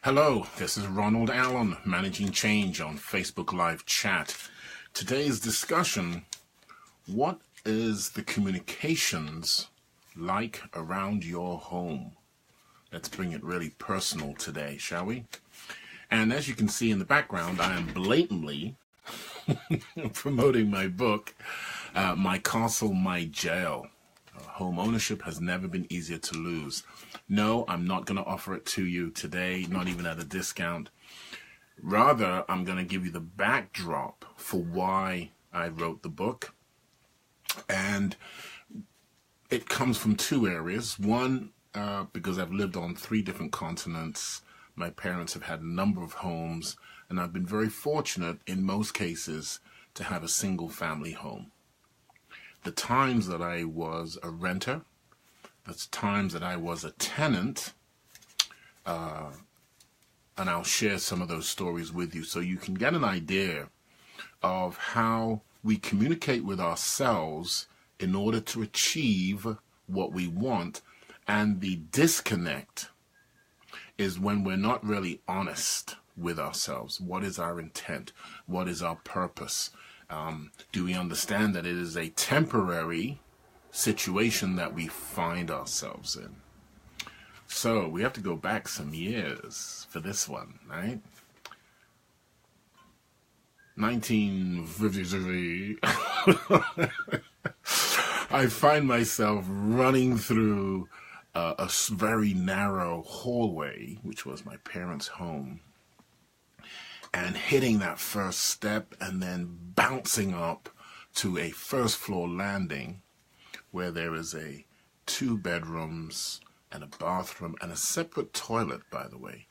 Hello, this is Ronald Allen, Managing Change on Facebook Live Chat. Today's discussion, what is the communications like around your home? Let's bring it really personal today, shall we? And as you can see in the background, I am blatantly promoting my book, My Castle, My Jail. Home ownership has never been easier to lose. No, I'm not going to offer it to you today, not even at a discount. Rather, I'm going to give you the backdrop for why I wrote the book. And it comes from two areas. One, because I've lived on 3 different continents. My parents have had a number of homes, and I've been very fortunate in most cases to have a single family home. The times that I was a renter, the times that I was a tenant, and I'll share some of those stories with you so you can get an idea of how we communicate with ourselves in order to achieve what we want. And the disconnect is when we're not really honest with ourselves. What is our intent? What is our purpose? Do we understand that it is a temporary situation that we find ourselves in? So we have to go back some years for this one, right? 1953. I find myself running through a very narrow hallway, which was my parents' home, and hitting that first step and then bouncing up to a first floor landing where there is 2 bedrooms and a bathroom and a separate toilet, by the way.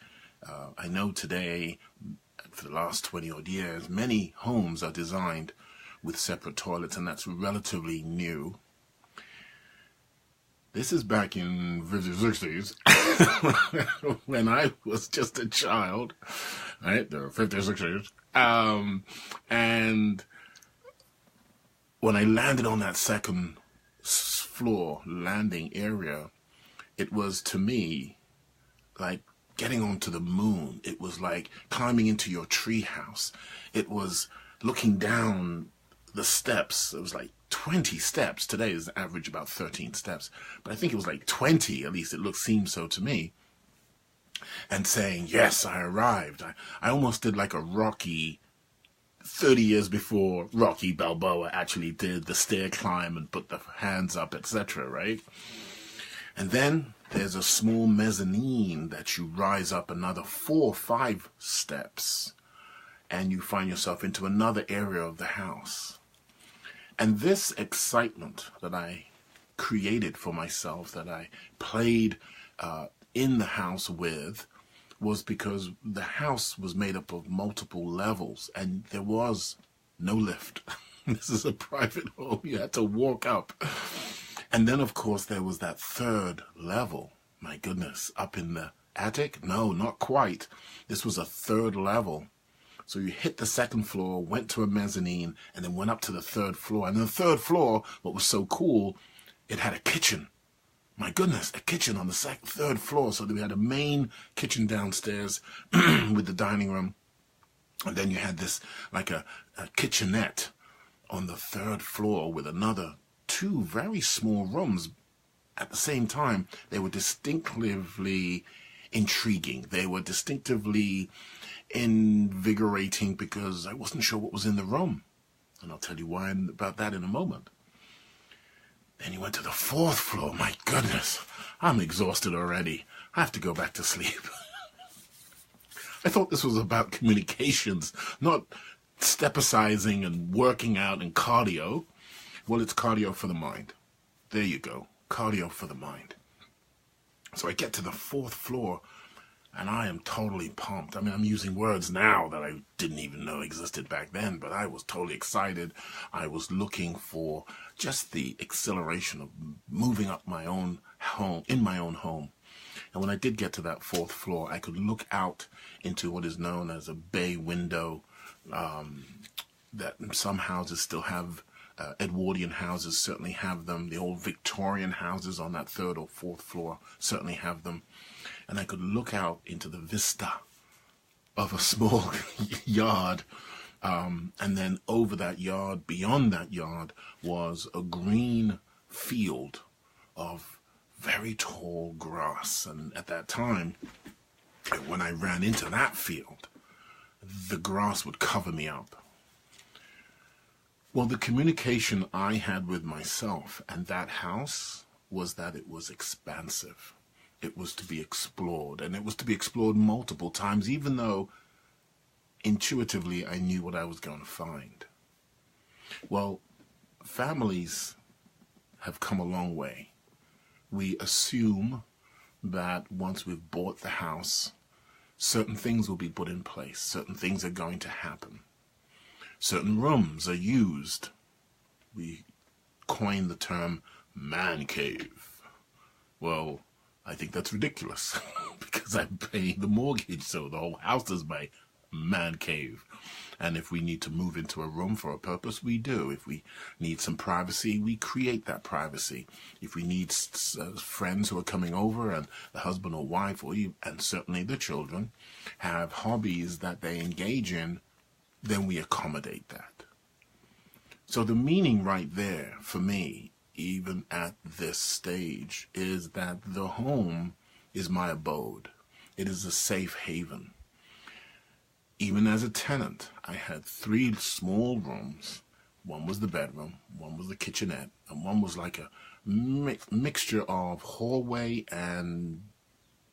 I know today, for the last 20 odd years, many homes are designed with separate toilets, and that's relatively new. This is back in the 50s, 60s, when I was just a child, right? The 50s, 60s. And when I landed on that second floor landing area, it was, to me, like getting onto the moon. It was like climbing into your tree house. It was looking down the steps. It was like 20 steps. Today is average about 13 steps, but I think it was like 20, at least it seemed so to me. And saying, yes, I arrived. I almost did like a Rocky, 30 years before Rocky Balboa actually did the stair climb and put the hands up, etc., right? And then there's a small mezzanine that you rise up another 4 or 5 steps, and you find yourself into another area of the house. And this excitement that I created for myself, that I played in the house with, was because the house was made up of multiple levels and there was no lift. This is a private home. You had to walk up. And then, of course, there was that 3rd level. My goodness, up in the attic? No, not quite. This was a 3rd level. So you hit the 2nd floor, went to a mezzanine, and then went up to the 3rd floor. And the 3rd floor, what was so cool, it had a kitchen. My goodness, a kitchen on the 3rd floor. So we had a main kitchen downstairs with the dining room. And then you had this, like a kitchenette on the 3rd floor with another 2 very small rooms. At the same time, they were distinctively intriguing. They were distinctively invigorating because I wasn't sure what was in the room. And I'll tell you why about that in a moment. Then you went to the 4th floor. My goodness, I'm exhausted already. I have to go back to sleep. I thought this was about communications, not stepicizing and working out and cardio. Well, it's cardio for the mind. There you go. Cardio for the mind. So I get to the 4th floor, and I am totally pumped. I mean, I'm using words now that I didn't even know existed back then, but I was totally excited. I was looking for just the exhilaration of moving up my own home, in my own home. And when I did get to that 4th floor, I could look out into what is known as a bay window, that some houses still have Edwardian houses certainly have them. The old Victorian houses on that third or fourth floor certainly have them. And I could look out into the vista of a small yard. And then over that yard, beyond that yard, was a green field of very tall grass. And at that time, when I ran into that field, the grass would cover me up. Well, the communication I had with myself and that house was that it was expansive. It was to be explored, and it was to be explored multiple times, even though intuitively I knew what I was going to find. Well, families have come a long way. We assume that once we've bought the house, certain things will be put in place, certain things are going to happen. Certain rooms are used. We coined the term Mancave. Well, I think that's ridiculous because I pay the mortgage, so the whole house is my man cave. And if we need to move into a room for a purpose, we do. If we need some privacy, we create that privacy. If we need friends who are coming over and the husband or wife and certainly the children have hobbies that they engage in, then we accommodate that. So the meaning right there for me, even at this stage, is that the home is my abode. It is a safe haven. Even as a tenant, I had 3 small rooms. One was the bedroom, one was the kitchenette, and one was like a mixture of hallway and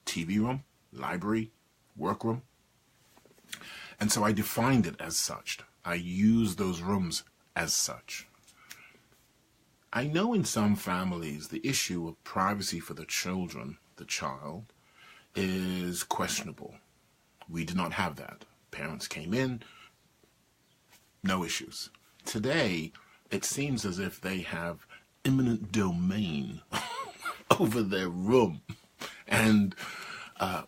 TV room, library, workroom. And so I defined it as such. I used those rooms as such. I know in some families the issue of privacy for the child, is questionable. We did not have that. Parents came in, no issues. Today, it seems as if they have eminent domain over their room. And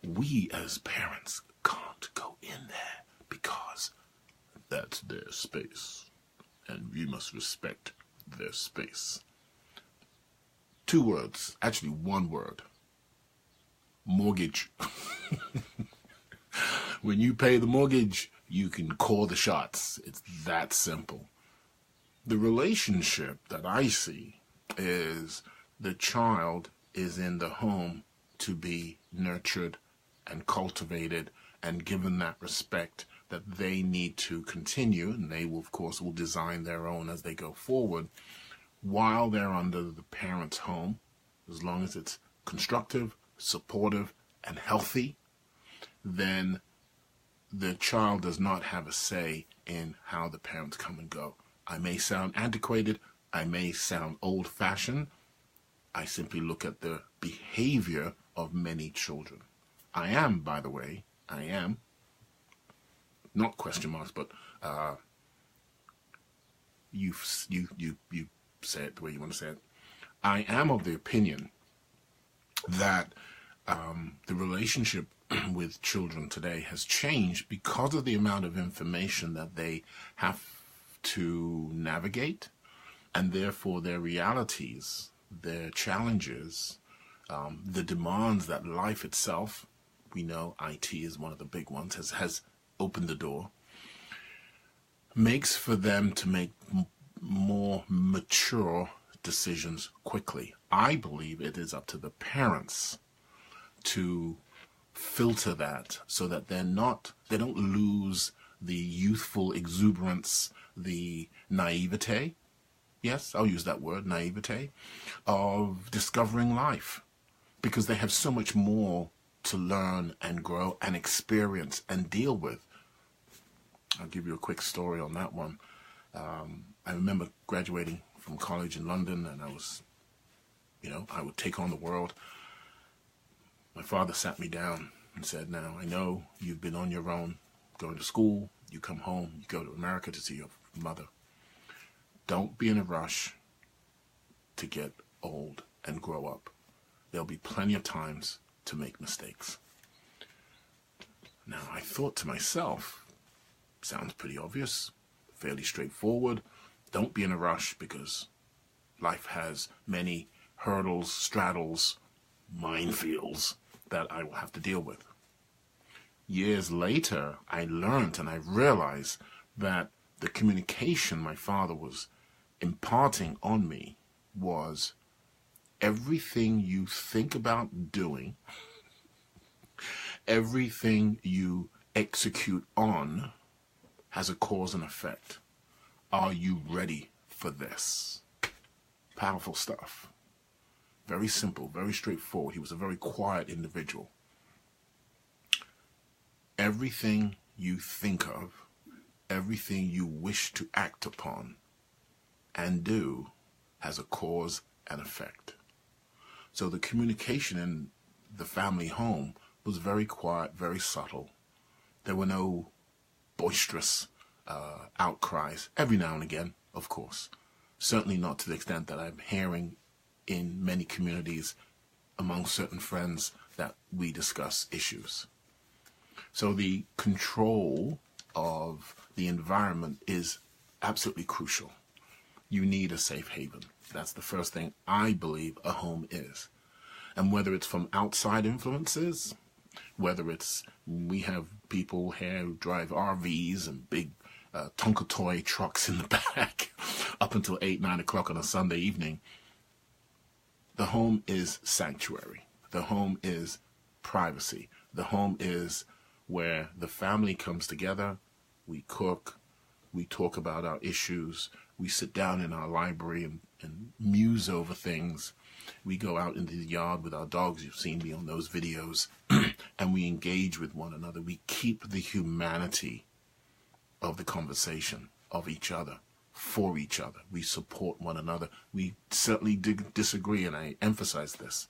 we as parents can't go in there because that's their space. And we must respect their space. 2 words, actually 1 word. Mortgage. When you pay the mortgage, you can call the shots. It's that simple. The relationship that I see is the child is in the home to be nurtured and cultivated and given that respect that they need to continue, and they will, of course, will design their own as they go forward while they're under the parent's home, as long as it's constructive, supportive, and healthy. Then the child does not have a say in how the parents come and go. I may sound antiquated, I may sound old-fashioned. I simply look at the behavior of many children. I am, by the way, not question marks, but you say it the way you want to say it. I am of the opinion that the relationship with children today has changed because of the amount of information that they have to navigate, and therefore their realities, their challenges, the demands that life itself, we know IT is one of the big ones, has opened the door, makes for them to make more mature decisions quickly. I believe it is up to the parents to filter that so that they don't lose the youthful exuberance, the naivete, yes, I'll use that word, naivete, of discovering life, because they have so much more to learn and grow and experience and deal with. I'll give you a quick story on that one. I remember graduating from college in London, and I would take on the world. My father sat me down and said, now, I know you've been on your own, going to school, you come home, you go to America to see your mother. Don't be in a rush to get old and grow up. There'll be plenty of times to make mistakes. Now, I thought to myself, sounds pretty obvious, fairly straightforward. Don't be in a rush, because life has many hurdles, straddles, minefields that I will have to deal with. Years later, I learned and I realized that the communication my father was imparting on me was everything you think about doing, everything you execute on has a cause and effect. Are you ready for this? Powerful stuff. Very simple, very straightforward. He was a very quiet individual. Everything you think of, everything you wish to act upon and do has a cause and effect. So the communication in the family home was very quiet, very subtle. There were no boisterous outcries, every now and again, of course. Certainly not to the extent that I'm hearing in many communities among certain friends that we discuss issues. So the control of the environment is absolutely crucial. You need a safe haven. That's the first thing I believe a home is. And whether it's from outside influences, whether it's, we have people here who drive RVs and big Tonka toy trucks in the back up until 8, 9 o'clock on a Sunday evening. The home is sanctuary. The home is privacy. The home is where the family comes together. We cook. We talk about our issues. We sit down in our library and muse over things. We go out into the yard with our dogs. You've seen me on those videos. And we engage with one another. We keep the humanity of the conversation, of each other, for each other. We support one another. We certainly disagree, and I emphasize this.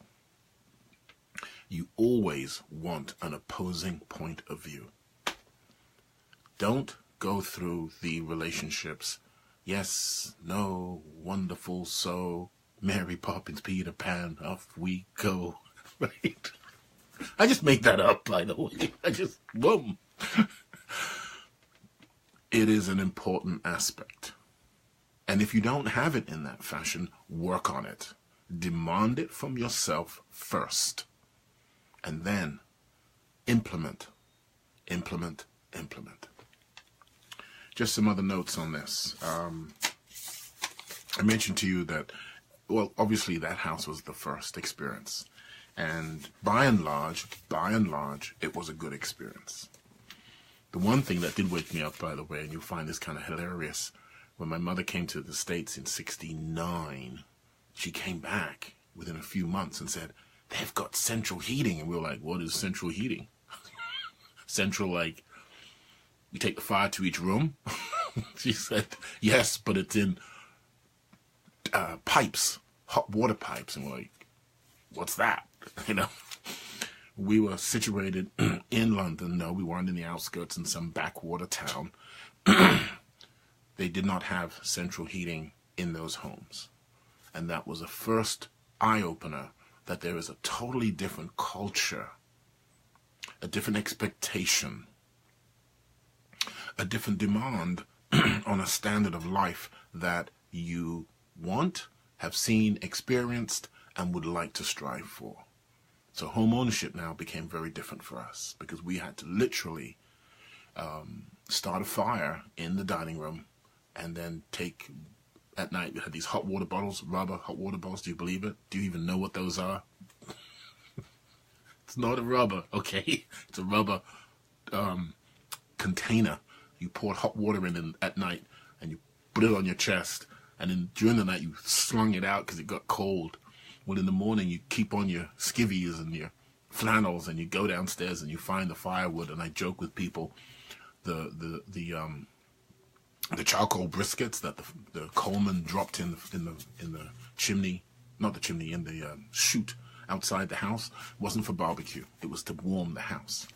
You always want an opposing point of view. Don't go through the relationships, yes, no, wonderful, so, Mary Poppins, Peter Pan, off we go, right? I just made that up, by the way. Boom. It is an important aspect. And if you don't have it in that fashion, work on it. Demand it from yourself first. And then implement, implement, implement. Just some other notes on this. I mentioned to you that, well, obviously that house was the first experience. And by and large, it was a good experience. The one thing that did wake me up, by the way, and you'll find this kind of hilarious, when my mother came to the States in '69, she came back within a few months and said, they've got central heating. And we were like, what is central heating? Central, like, we take the fire to each room? She said, yes, but it's in pipes, hot water pipes. And we're like, what's that? You know? We were situated in London. No, we weren't in the outskirts in some backwater town. They did not have central heating in those homes. And that was a first eye-opener that there is a totally different culture, a different expectation, a different demand on a standard of life that you want, have seen, experienced, and would like to strive for. So home ownership now became very different for us because we had to literally start a fire in the dining room and then take, at night, we had these hot water bottles, rubber hot water bottles. Do you believe it? Do you even know what those are? It's not a rubber, okay? It's a rubber container. You pour hot water in at night and you put it on your chest. And then during the night, you slung it out because it got cold. Well, in the morning, you keep on your skivvies and your flannels, and you go downstairs and you find the firewood. And I joke with people, the charcoal briskets that the coalman dropped in the chimney, not the chimney, in the chute outside the house, wasn't for barbecue. It was to warm the house.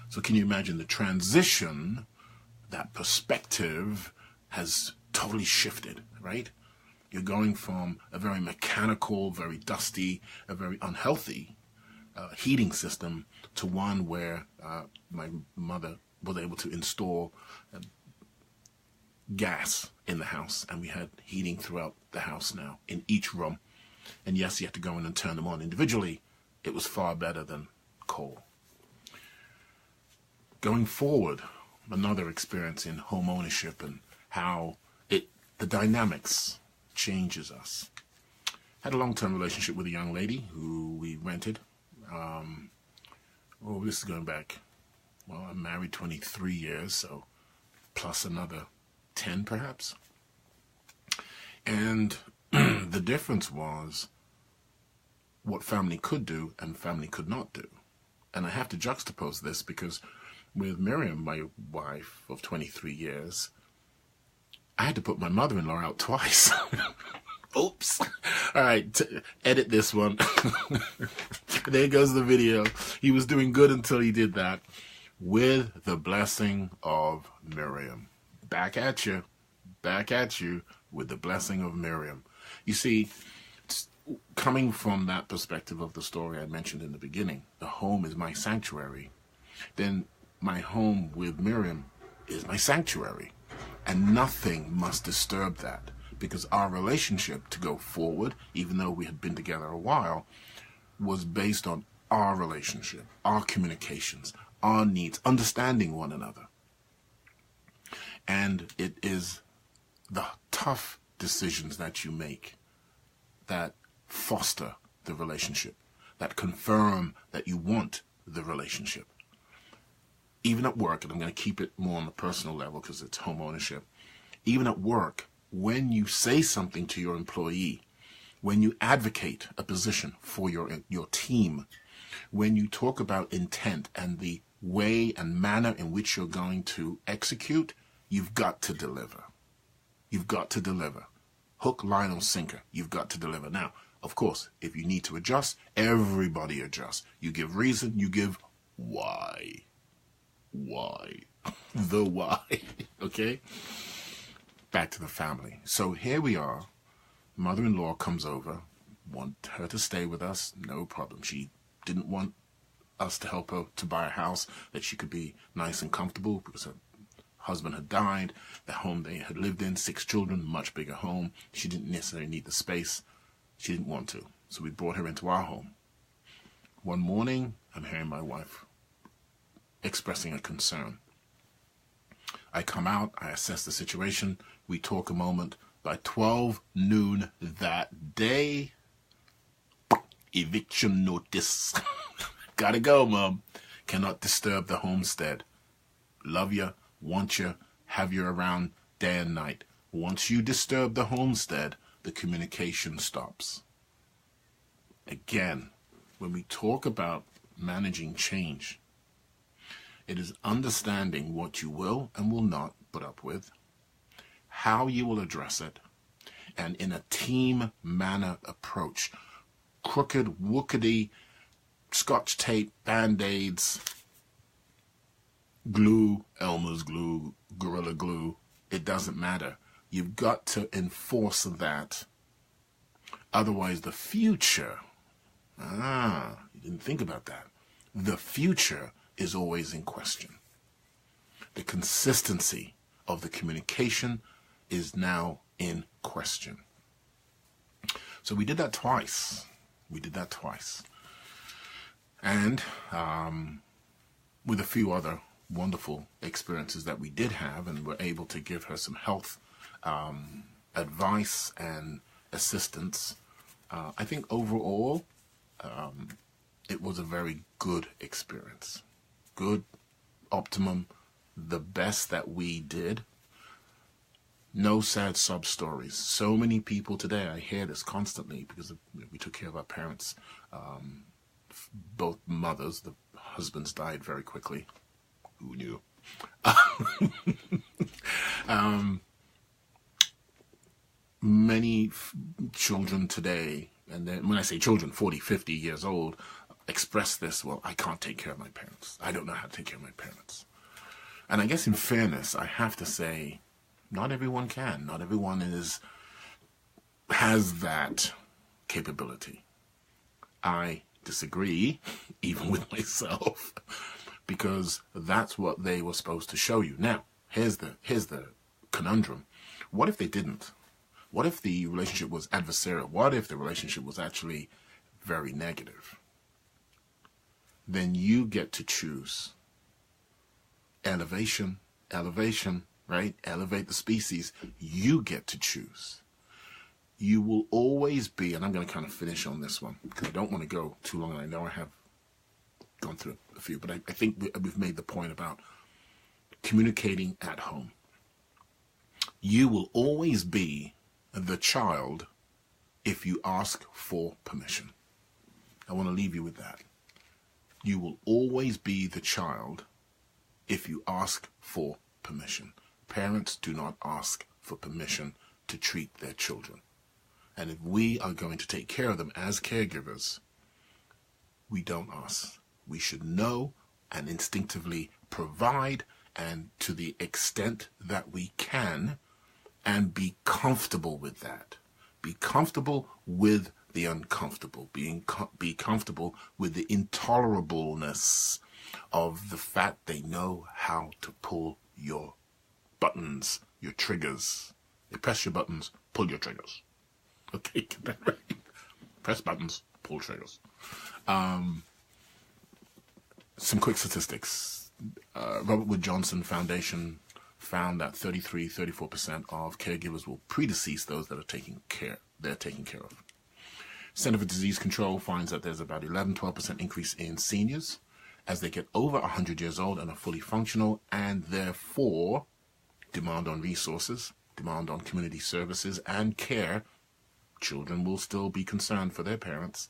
So can you imagine the transition? That perspective has totally shifted, right? You're going from a very mechanical, very dusty, a very unhealthy heating system to one where my mother was able to install gas in the house, and we had heating throughout the house now in each room. And yes, you had to go in and turn them on individually. It was far better than coal. Going forward, another experience in home ownership and how the dynamics changes us. Had a long-term relationship with a young lady who we rented. This is going back, well, I'm married 23 years, so plus another 10 perhaps. And the difference was what family could do and family could not do. And I have to juxtapose this because with Miriam, my wife of 23 years, I had to put my mother-in-law out twice. Oops. All right, edit this one. There goes the video. He was doing good until he did that. With the blessing of Miriam. Back at you with the blessing of Miriam. You see, coming from that perspective of the story I mentioned in the beginning, the home is my sanctuary, then my home with Miriam is my sanctuary. And nothing must disturb that, because our relationship to go forward, even though we had been together a while, was based on our relationship, our communications, our needs, understanding one another. And it is the tough decisions that you make that foster the relationship, that confirm that you want the relationship. Even at work, and I'm going to keep it more on the personal level because it's home ownership, even at work, when you say something to your employee, when you advocate a position for your team, when you talk about intent and the way and manner in which you're going to execute, you've got to deliver. You've got to deliver. Hook, line, or sinker. You've got to deliver. Now, of course, if you need to adjust, everybody adjusts. You give reason, you give why. Why? The why. Okay? Back to the family. So here we are. Mother-in-law comes over. Want her to stay with us. No problem. She didn't want us to help her to buy a house that she could be nice and comfortable because her husband had died. The home they had lived in, 6 children, much bigger home. She didn't necessarily need the space. She didn't want to. So we brought her into our home. One morning, I'm hearing my wife expressing a concern. I come out, I assess the situation, we talk a moment. By 12 noon that day, eviction notice. Gotta go, Mom. Cannot disturb the homestead. Love you, want you, have you around day and night. Once you disturb the homestead, the communication stops. Again, when we talk about managing change, it is understanding what you will and will not put up with, how you will address it, and in a team manner approach. Crooked, wookedy, scotch tape, band-aids, glue, Elmer's glue, Gorilla Glue, it doesn't matter. You've got to enforce that. Otherwise, the future, you didn't think about that. The future is always in question. The consistency of the communication is now in question. So we did that twice. And with a few other wonderful experiences that we did have, and were able to give her some health advice and assistance. I think overall, it was a very good experience. Good, optimum, the best that we did. No sad sub stories. So many people today, I hear this constantly because we took care of our parents. Both mothers, the husbands died very quickly. Who knew? Many children today, and then when I say children, 40, 50 years old, express this, well, I can't take care of my parents. I don't know how to take care of my parents. And I guess in fairness, I have to say, not everyone can. Not everyone has that capability. I disagree, even with myself, because that's what they were supposed to show you. Now, here's the conundrum. What if they didn't? What if the relationship was adversarial? What if the relationship was actually very negative? Then you get to choose. Elevation, right? Elevate the species. You get to choose. You will always be, and I'm going to kind of finish on this one because I don't want to go too long, and I know I have gone through a few, but I think we've made the point about communicating at home. You will always be the child if you ask for permission. I want to leave you with that. You will always be the child if you ask for permission. Parents do not ask for permission to treat their children. And if we are going to take care of them as caregivers, we don't ask. We should know and instinctively provide, and to the extent that we can, and be comfortable with that. Be comfortable with the uncomfortable. Be comfortable with the intolerableness of the fact they know how to pull your buttons, your triggers. They press your buttons, pull your triggers. Okay, get that right. Press buttons, pull triggers. Some quick statistics. Robert Wood Johnson Foundation found that 34% of caregivers will predecease those that are taken care of. Center for Disease Control finds that there's about 11-12% increase in seniors as they get over 100 years old and are fully functional, and therefore demand on resources, demand on community services and care. Children will still be concerned for their parents,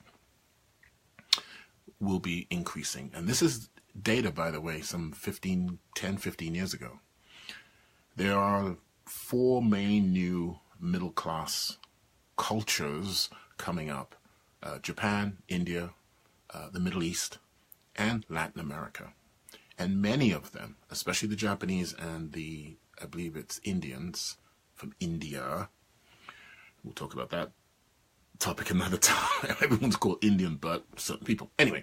will be increasing. And this is data, by the way, some 10, 15 years ago. There are 4 main new middle-class cultures coming up. Japan, India, the Middle East, and Latin America. And many of them, especially the Japanese and I believe it's Indians from India. We'll talk about that topic another time. Everyone's called Indian, but certain people. Anyway,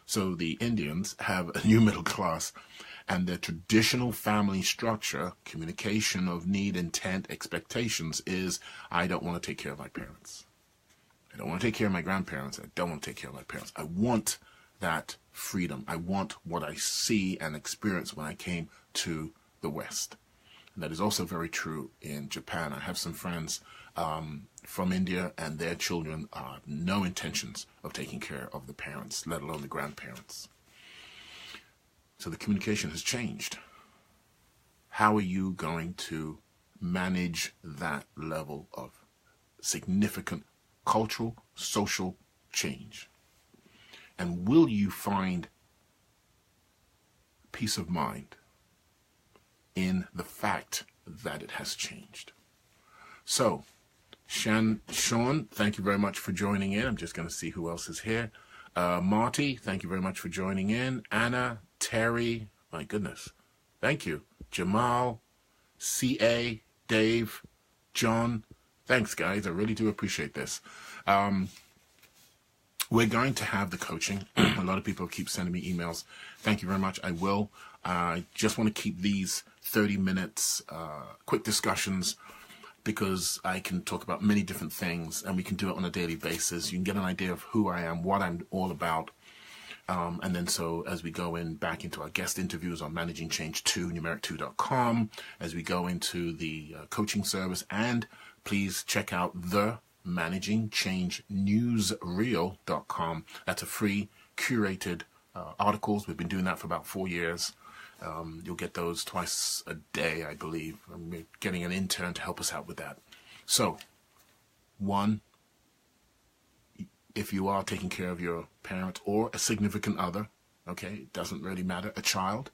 so the Indians have a new middle class, and their traditional family structure, communication of need, intent, expectations is, I don't want to take care of my parents. I don't want to take care of my grandparents. I don't want to take care of my parents. I want that freedom. I want what I see and experience when I came to the West. And that is also very true in Japan. I have some friends from India, and their children have no intentions of taking care of the parents, let alone the grandparents. So the communication has changed. How are you going to manage that level of significant cultural, social change? And will you find peace of mind in the fact that it has changed? So, Sean, thank you very much for joining in. I'm just going to see who else is here. Marty, thank you very much for joining in. Anna, Terry, my goodness, thank you. Jamal, C.A., Dave, John, thanks, guys. I really do appreciate this. We're going to have the coaching. A lot of people keep sending me emails. Thank you very much. I will. I just want to keep these 30 minutes, quick discussions, because I can talk about many different things, and we can do it on a daily basis. You can get an idea of who I am, what I'm all about. And then so as we go back into our guest interviews on managingchange2, numeric2.com, as we go into the coaching service, and please check out the managingchangenewsreel.com. That's a free curated articles. We've been doing that for about 4 years. You'll get those twice a day, I believe. And we're getting an intern to help us out with that. So, 1, if you are taking care of your parent or a significant other, okay, it doesn't really matter, a child,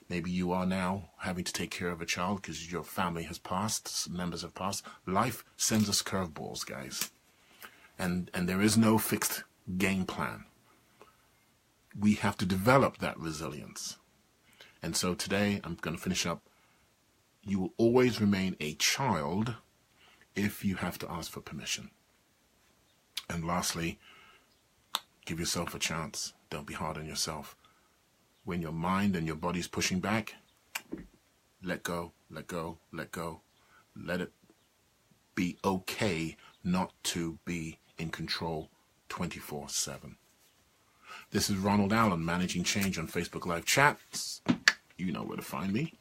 maybe you are now having to take care of a child because your family has passed, members have passed. Life sends us curveballs, guys. And there is no fixed game plan. We have to develop that resilience. And so today, I'm going to finish up. You will always remain a child if you have to ask for permission. And lastly, give yourself a chance. Don't be hard on yourself. When your mind and your body's pushing back, let go, let go, let go. Let it be okay not to be in control 24/7. This is Ronald Allen, managing change on Facebook Live Chats. You know where to find me.